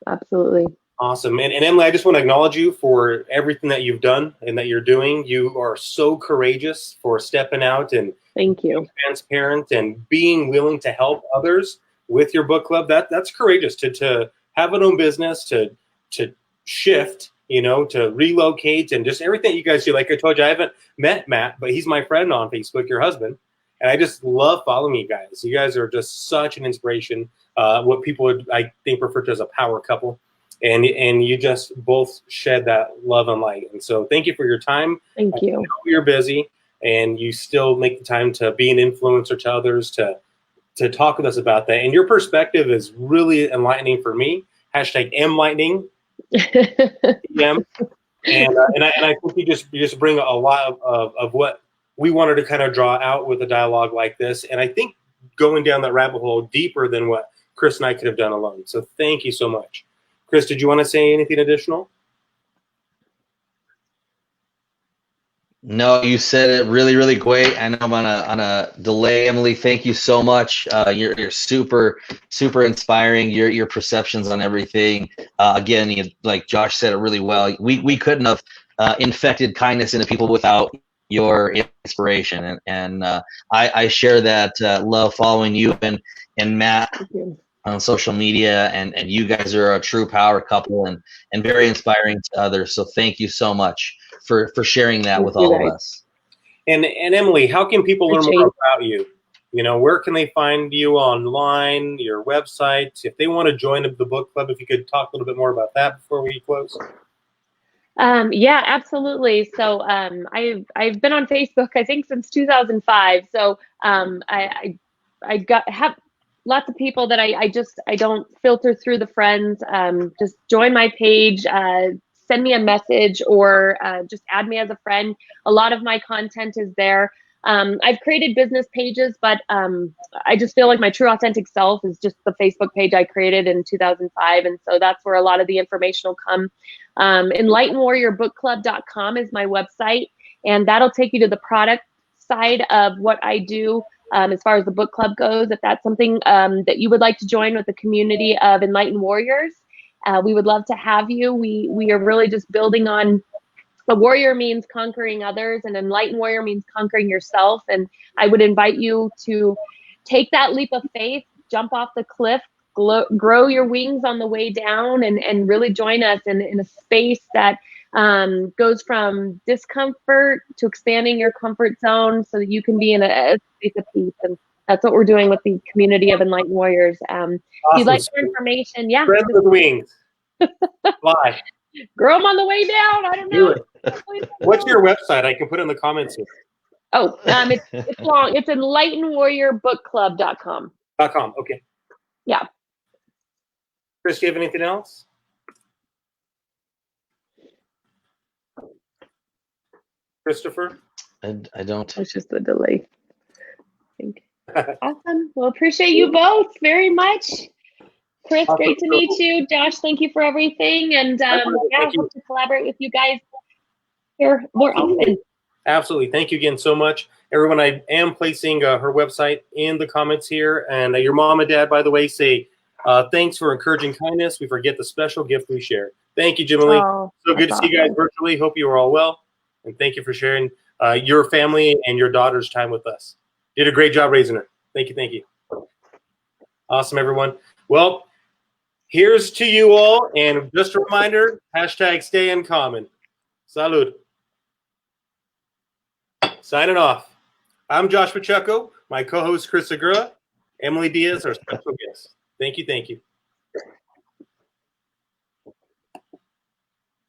absolutely. Awesome. And Emily, I just want to acknowledge you for everything that you've done and that you're doing. You are so courageous for stepping out and thank you. Being transparent and being willing to help others with your book club. That's courageous to have an own business, to shift, to relocate, and just everything you guys do. Like I told you, I haven't met Matt, but he's my friend on Facebook, your husband. And I just love following you guys. You guys are just such an inspiration. What people would, I think, refer to as a power couple. And you just both shed that love and light. And so thank you for your time. Thank you. I know you're busy, and you still make the time to be an influencer to others, to talk with us about that. And your perspective is really enlightening for me. #MLightning. And I think you just bring a lot of what we wanted to kind of draw out with a dialogue like this. And I think going down that rabbit hole deeper than what Chris and I could have done alone. So thank you so much. Chris, did you want to say anything additional? No, you said it really, really great. I know I'm on a delay. Emily, thank you so much. You're super, super inspiring. Your perceptions on everything. Again, like Josh said it really well. We couldn't have infected kindness into people without your inspiration. And I share that love following you and Matt on social media, and you guys are a true power couple and very inspiring to others. So thank you so much for sharing that with all of us. And Emily, how can people learn more about you? Where can they find you online, your website? If they want to join the book club, if you could talk a little bit more about that before we close. Yeah, absolutely. So I've been on Facebook, I think, since 2005. So I have lots of people that I don't filter through the friends. Just join my page, send me a message, or just add me as a friend. A lot of my content is there. I've created business pages, but I just feel like my true authentic self is just the Facebook page I created in 2005. And so that's where a lot of the information will come. EnlightenedWarriorBookClub.com is my website, and that'll take you to the product side of what I do. As far as the book club goes, if that's something that you would like to join with the community of enlightened warriors, we would love to have you. We are really just building on, a warrior means conquering others, and enlightened warrior means conquering yourself. And I would invite you to take that leap of faith, jump off the cliff, grow your wings on the way down, and really join us in a space that goes from discomfort to expanding your comfort zone so that you can be in a space of peace. And that's what we're doing with the community of enlightened warriors. If you'd like more information, Spread the wings. Fly. Grow them on the way down. I don't know. What's your website? I can put it in the comments here. Oh, it's long. It's EnlightenedWarriorBookClub.com. Okay. Yeah. Chris, do you have anything else? Christopher? I don't. It's just the delay. Awesome. Well, appreciate you both very much. Chris, awesome. Great to meet you. Josh, thank you for everything. And I hope to collaborate with you guys here more often. Absolutely. Thank you again so much. Everyone, I am placing her website in the comments here. And your mom and dad, by the way, say thanks for encouraging kindness. We forget the special gift we share. Thank you, Jimmy. So good to see you guys virtually. Hope you are all well. And thank you for sharing your family and your daughter's time with us. You did a great job raising her. Thank you. Thank you. Awesome, everyone. Well, here's to you all. And just a reminder, #stay uncommon. Salud. Signing off. I'm Josh Pacheco, my co-host Chris Segura, Emily Diaz, our special guest. Thank you. Thank you.